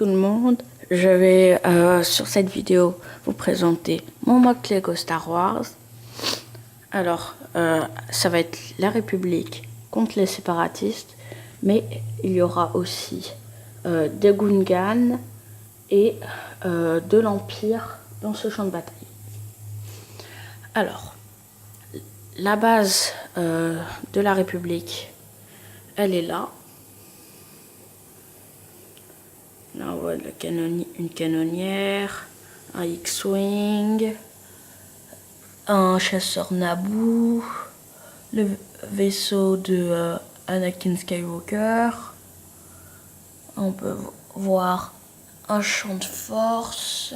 tout le monde, je vais sur cette vidéo vous présenter mon mock Lego Star Wars. Alors, ça va être la République contre les séparatistes, mais il y aura aussi des Gungans et de l'Empire dans ce champ de bataille. Alors, la base de la République, elle est là. Là, on voit une canonnière, un X-Wing, un chasseur Naboo, le vaisseau de Anakin Skywalker. On peut voir un champ de force.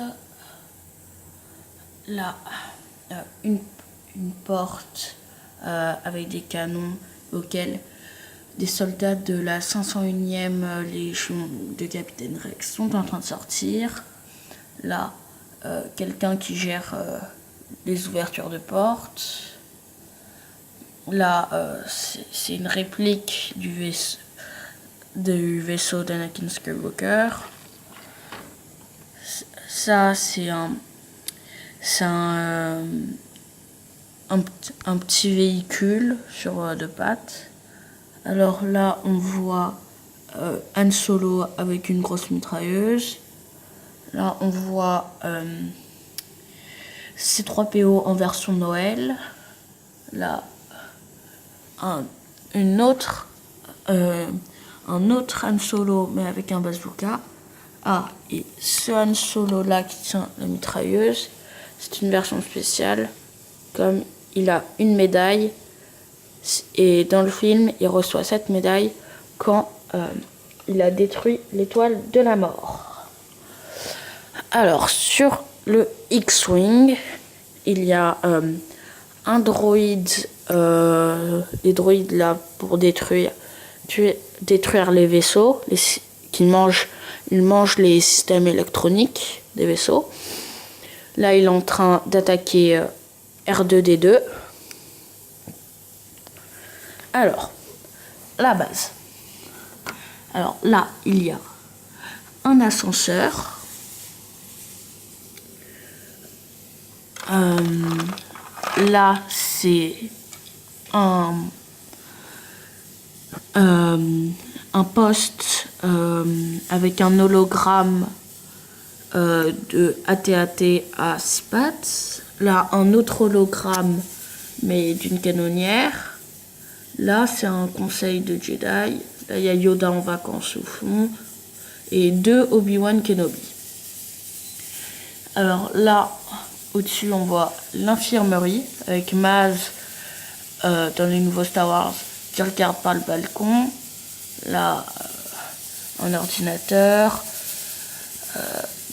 Là, une porte avec des canons auxquels des soldats de la 501e Légion de Capitaine Rex sont en train de sortir. Là, quelqu'un qui gère les ouvertures de portes. Là, c'est une réplique du vaisseau d'Anakin Skywalker. Ça, c'est un petit véhicule sur deux pattes. Alors là, on voit Han Solo avec une grosse mitrailleuse. Là, on voit C3PO en version Noël. Là, un autre Han Solo, mais avec un bazooka. Ah, et ce Han Solo là qui tient la mitrailleuse, c'est une version spéciale. Comme il a une médaille, et dans le film, il reçoit cette médaille quand il a détruit l'étoile de la mort. Alors, sur le X-Wing, il y a un droïde, les droïdes là pour détruire les vaisseaux, ils mangent les systèmes électroniques des vaisseaux. Là, il est en train d'attaquer R2-D2. Alors, la base. Alors là, il y a un ascenseur. Là, c'est un poste avec un hologramme de AT-AT à 6 pattes. Là, un autre hologramme, mais d'une canonnière. Là, c'est un conseil de Jedi. Là, il y a Yoda en vacances au fond. Et 2 Obi-Wan Kenobi. Alors là, au-dessus, on voit l'infirmerie avec Maz dans les nouveaux Star Wars qui regarde par le balcon. Là, un ordinateur.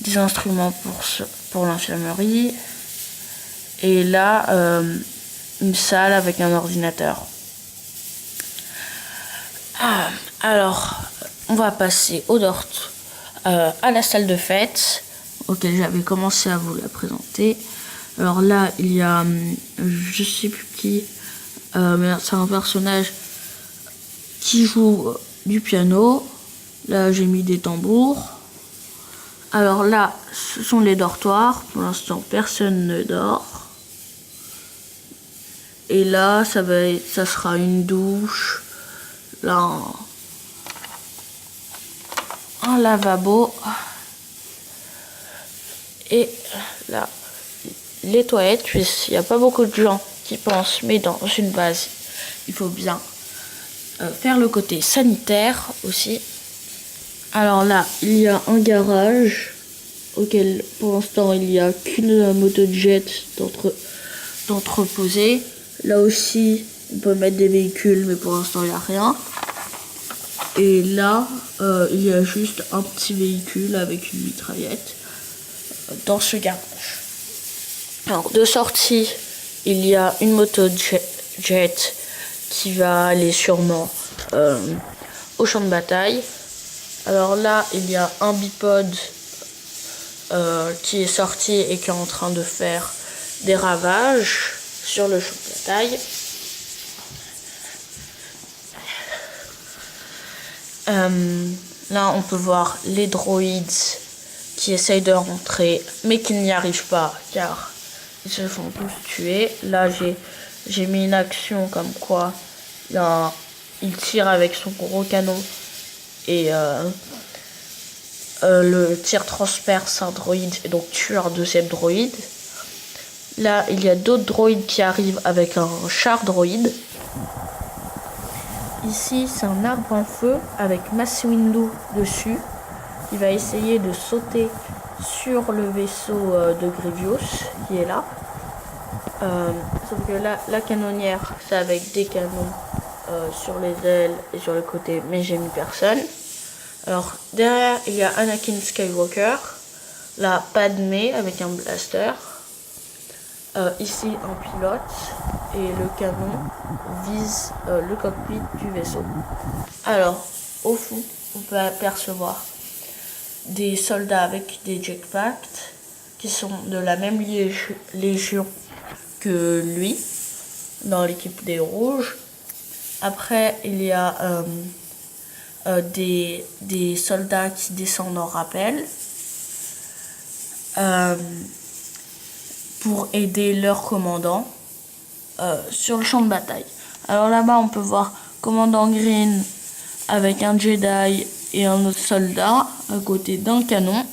Des instruments pour l'infirmerie. Et là, une salle avec un ordinateur. Alors, on va passer à la salle de fête, auquel j'avais commencé à vous la présenter. Alors là, il y a, je sais plus qui, mais c'est un personnage qui joue du piano. Là, j'ai mis des tambours. Alors là, ce sont les dortoirs. Pour l'instant, personne ne dort. Et là, ça sera une douche. Là, un lavabo. Et là, les toilettes, puisqu'il n'y a pas beaucoup de gens qui pensent, mais dans une base, il faut bien faire le côté sanitaire aussi. Alors là, il y a un garage auquel, pour l'instant, il n'y a qu'une motojet d'entreposer. Là aussi, on peut mettre des véhicules, mais pour l'instant, il n'y a rien. Et là, il y a juste un petit véhicule avec une mitraillette dans ce garage. Alors, de sortie, il y a une motojet qui va aller sûrement au champ de bataille. Alors là, il y a un bipode qui est sorti et qui est en train de faire des ravages sur le champ de bataille. Là, on peut voir les droïdes qui essayent de rentrer, mais qui n'y arrivent pas, car ils se font tous tuer. Là, j'ai mis une action comme quoi il tire avec son gros canon et le tir transperce un droïde et donc tue un deuxième droïde. Là, il y a d'autres droïdes qui arrivent avec un char droïde. Ici, c'est un arbre en feu avec Mace Windu dessus. Il va essayer de sauter sur le vaisseau de Grievous qui est là. Sauf que là, la canonnière, c'est avec des canons sur les ailes et sur le côté, mais j'ai mis personne. Alors, derrière, il y a Anakin Skywalker. Là, Padmé avec un blaster. Ici, un pilote. Et le canon vise le cockpit du vaisseau. Alors, au fond, on peut apercevoir des soldats avec des jetpacks qui sont de la même légion que lui, dans l'équipe des rouges. Après, il y a des soldats qui descendent en rappel pour aider leur commandant sur le champ de bataille. Alors là-bas, on peut voir commandant Green avec un Jedi et un autre soldat à côté d'un canon.